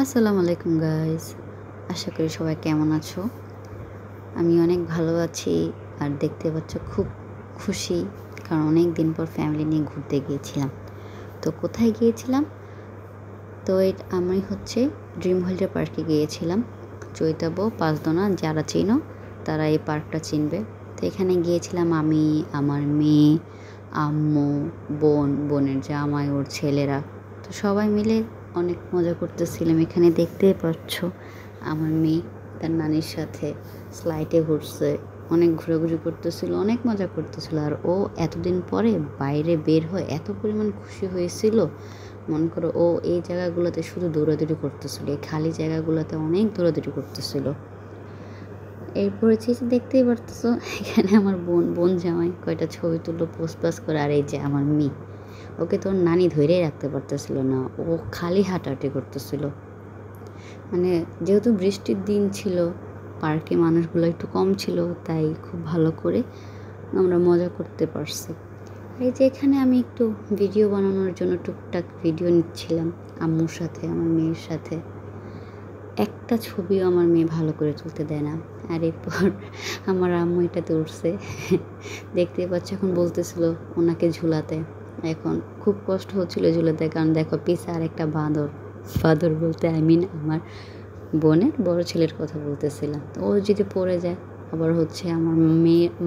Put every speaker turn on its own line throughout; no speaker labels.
আসসালামু আলাইকুম গাইস, আশা করি সবাই কেমন আছো। আমি অনেক ভালো আছি। আর দেখতে পাচ্ছ খুব খুশি, কারণ অনেক দিন পর ফ্যামিলি নিয়ে ঘুরতে গিয়েছিলাম। তো কোথায় গিয়েছিলাম? তো আমি ড্রিম হলিডে পার্কে গিয়েছিলাম। চৈতাবো পাঁচদোনা, যারা চিনো তারা এই পার্কটা চিনবে। তো এখানে গিয়েছিলাম আমি, আমার মেয়ে, আম্মু, বোনের জামাই, ওর ছেলেরা। তো সবাই মিলে অনেক মজা করতেছিলাম। এখানে দেখতেই পাচ্ছ আমার মেয়ে তার নানির সাথে স্লাইডে ঘুরছে, অনেক ঘোরাঘুরি করতেছিল, অনেক মজা করতেছিল। আর ও এতদিন পরে বাইরে বের হয়ে এত পরিমাণ খুশি হয়েছিল। মনে করো ও এই জায়গাগুলোতে শুধু দৌড়াদৌড়ি করতেছিল, এই খালি জায়গাগুলোতে অনেক দৌড়াদৌড়ি করতেছিল। এরপরে দেখতেই পারতেছো এখানে আমার বোন জামাই কয়টা ছবি তুললো, পোস্ট করে। আর এই যে আমার মেয়ে, ওকে তোর নানি ধরেই রাখতে পারতেছিল না, ও খালি হাঁটাহাঁটি করতেছিল। মানে যেহেতু বৃষ্টির দিন ছিল, পার্কে মানুষগুলো একটু কম ছিল, তাই খুব ভালো করে আমরা মজা করতে পারছি। এই যে এখানে আমি একটু ভিডিও বানানোর জন্য টুকটাক ভিডিও নিচ্ছিলাম আম্মুর সাথে, আমার মেয়ের সাথে। একটা ছবিও আমার মেয়ে ভালো করে তুলতে দেয় না। আর এরপর আমার আম্মু এটাতে উঠছে, দেখতে পাচ্ছ। এখন বলতেছিল ওনাকে ঝুলাতে, এখন খুব কষ্ট হচ্ছিল ঝুলাতে, কারণ দেখো পিছে আর একটা বাঁদর বলতে আমার বোনের বড় ছেলের কথা বলতেছিলাম। তো ও যদি পড়ে যায়, আবার আমার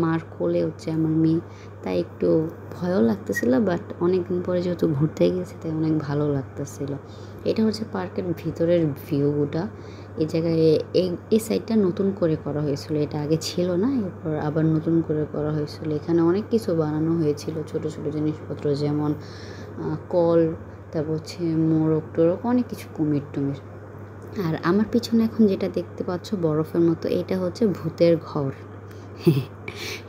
মার কোলে আমার মেয়ে, তাই একটু ভয়ও লাগতেছিল। বাট অনেকদিন পরে যেহেতু ঘুরতে গিয়েছে, তাই অনেক ভালো লাগতেছিল। এটা পার্কের ভিতরের ভিউটা। এই জায়গায় এই সাইডটা নতুন করে করা হয়েছিল, এটা আগে ছিল না, এরপর আবার নতুন করে করা হয়েছিল। এখানে অনেক কিছু বানানো হয়েছিল, ছোট ছোট জিনিসপত্র, যেমন কল, তারপর মোরগ টোরক, অনেক কিছু কুমির টুমির। আর আমার পিছনে এখন যেটা দেখতে পাচ্ছ বরফের মতো, এটা ভূতের ঘর।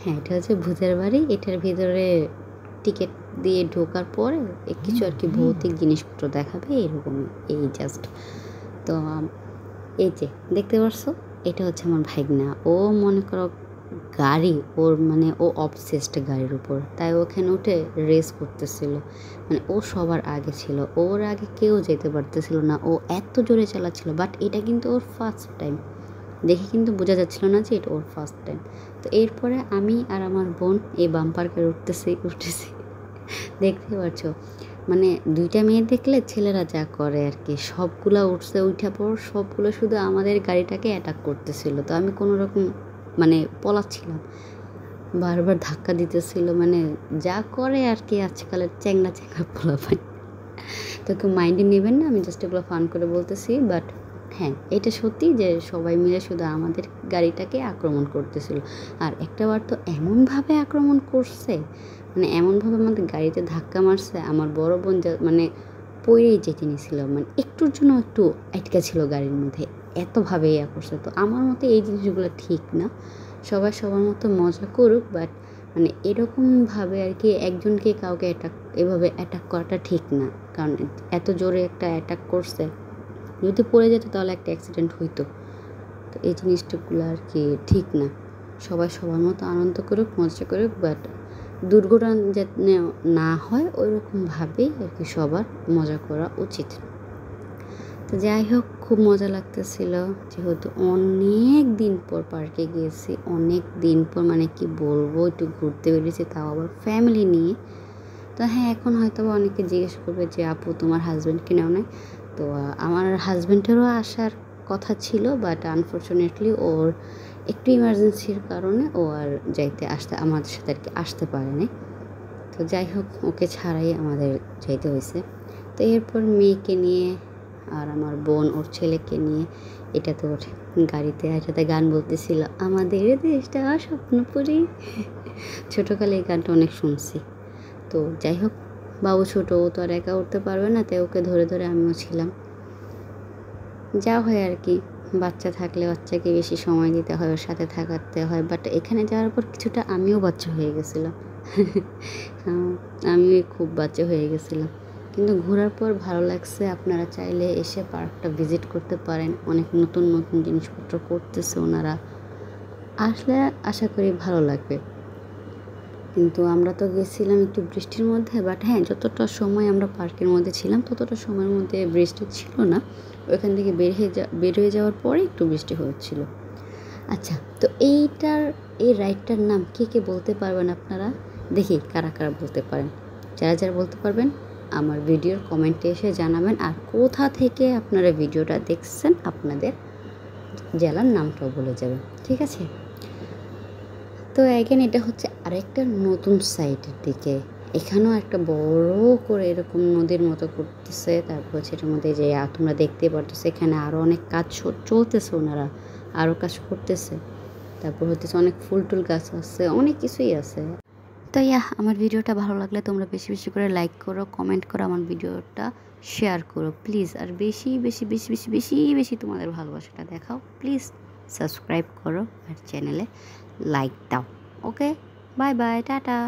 হ্যাঁ, এটা ভূতের বাড়ি। এটার ভিতরে টিকিট দিয়ে ঢোকার পরে কিছু আর কি ভৌতিক জিনিসপত্র দেখাবে, এরকমই। এই জাস্ট তো এই যে দেখতে পারছো, এটা আমার ভাইগনা। ও মনে করো গাড়ি ওর, মানে ও অবসেসড গাড়ির উপর, তাই ওখানে উঠে রেস করতেছিল। মানে ও সবার আগে ছিল, ওর আগে কেউ যেতে পারতেছিল না, ও এত জোরে চালাচ্ছিল। বাট এটা কিন্তু ওর ফার্স্ট টাইম, দেখে কিন্তু বোঝা যাচ্ছিল না যে এটা ওর ফার্স্ট টাইম। তো এরপরে আমি আর আমার বোন এই বাম্পারকে উঠতেছি। দেখতে পাচ্ছ, মানে দুইটা মেয়ে দেখলে ছেলেরা যা করে আর কি, সবগুলা উঠছে, উঠা পর সবগুলো শুধু আমাদের গাড়িটাকে অ্যাটাক করতেছিল। তো আমি কোনো রকম মানে পলাচ্ছিলাম, বারবার ধাক্কা দিতেছিল, মানে যা করে আর কি আজকালের চ্যাংড়া পোলাপান। তো কেউ মাইন্ডে নেবেন না, আমি জাস্ট এগুলো ফান করে বলতেছি। বাট হ্যাঁ, এটা সত্যি যে সবাই মিলে শুধু আমাদের গাড়িটাকে আক্রমণ করতেছিল। আর একটা বার তো এমনভাবে আক্রমণ করছে, মানে এমনভাবে আমাদের গাড়িতে ধাক্কা মারছে, আমার বড় বোন মানে পড়েই যেতে নিয়েছিল, মানে একটুর জন্য একটু আটকা ছিল গাড়ির মধ্যে, এতভাবে ইয়া করছে। তো আমার মতে এই জিনিসগুলো ঠিক না, সবাই সবার মতো মজা করুক, বাট মানে এরকমভাবে আর কি একজনকে কাউকে এভাবে অ্যাটাক করাটা ঠিক না। কারণ এত জোরে একটা অ্যাটাক করছে, যদি পড়ে যেত তাহলে একটা অ্যাক্সিডেন্ট হইতো। তো এই জিনিসটাগুলো আর কি ঠিক না। সবাই সবার মতো আনন্দ করুক, মজা করুক, বাট দুর্ঘটনা যাতে না হয় ওইরকমভাবেই আর কি সবার মজা করা উচিত। তো যাই হোক, খুব মজা লাগতেছিল, যেহেতু অনেক দিন পর পার্কে গিয়েছি, অনেক দিন পর, মানে কি বলবো, একটু ঘুরতে বেরিয়েছি, তাও আবার ফ্যামিলি নিয়ে। তো হ্যাঁ, এখন হয়তো অনেকে জিজ্ঞেস করবে যে আপু তোমার হাজব্যান্ড কি নেও নাই। তো আমার হাজব্যান্ডেরও আসার কথা ছিল, বাট আনফর্চুনেটলি ওর একটু ইমার্জেন্সির কারণে ও আর আসতে আমাদের সাথে আর কি আসতে পারেনি। তো যাই হোক, ওকে ছাড়াই আমাদের যাইতে হয়েছে। তো এরপর মেয়েকে নিয়ে আর আমার বোন ওর ছেলেকে নিয়ে এটা তো ওর গাড়িতে একসাথে গান বলতেছিল, আমাদের দেশটা স্বপ্নপুরী। ছোটোকালে এই গানটা অনেক শুনছি। তো যাই হোক, বাবু ছোটো, ও তো আর একা উঠতে পারবে না, তাই ওকে ধরে ধরে আমিও ছিলাম। যা হয় আর কি, বাচ্চা থাকলে বাচ্চাকে বেশি সময় দিতে হয়, ওর সাথে থাকাতে হয়। বাট এখানে যাওয়ার পর কিছুটা আমিও বাচ্চা হয়ে গেছিলাম। আমি খুব বাচ্চা হয়ে গেছিলাম, কিন্তু ঘোরার পর ভালো লাগছে। আপনারা চাইলে এসে পার্কটা ভিজিট করতে পারেন, অনেক নতুন নতুন জিনিসপত্র করতেছে ওনারা, আসলে আশা করি ভালো লাগবে। কিন্তু আমরা তো গেছিলাম একটু বৃষ্টির মধ্যে, বাট হ্যাঁ, যতটা সময় আমরা পার্কের মধ্যে ছিলাম ততটা সময়ের মধ্যে বৃষ্টি ছিল না। ওইখান থেকে বের হয়ে যাওয়ার পরে একটু বৃষ্টি হচ্ছিল। আচ্ছা, তো এই রাইডটার নাম কে বলতে পারবেন আপনারা? দেখি কারা কারা বলতে পারেন। যারা বলতে পারবেন আমার ভিডিওর কমেন্টে এসে জানাবেন, আর কোথা থেকে আপনারা ভিডিওটা দেখছেন আপনাদের জেলার নামটাও বলে যাবেন, ঠিক আছে? তো এখানে এটা হচ্ছে আরেকটা নতুন সাইটের দিকে, এখানেও একটা বড় করে এরকম নদীর মতো করতেছে। তারপর হচ্ছে এটার মধ্যে যে তোমরা দেখতে পারতেছে এখানে আরও অনেক কাজ চলতেছে, ওনারা আরও কাজ করতেছে। তারপর হচ্ছে অনেক ফুল টুল গাছ আছে, অনেক কিছুই আছে। তো আমার ভিডিওটা ভালো লাগলে তোমরা বেশি বেশি করে লাইক করো, কমেন্ট করো, আমার ভিডিওটা শেয়ার করো প্লিজ। আর বেশি বেশি বেশি বেশি বেশি বেশি তোমাদের ভালোবাসাটা দেখাও প্লিজ। সাবস্ক্রাইব করো আর চ্যানেলে লাইক দাও। ওকে, বাই বাই, টাটা।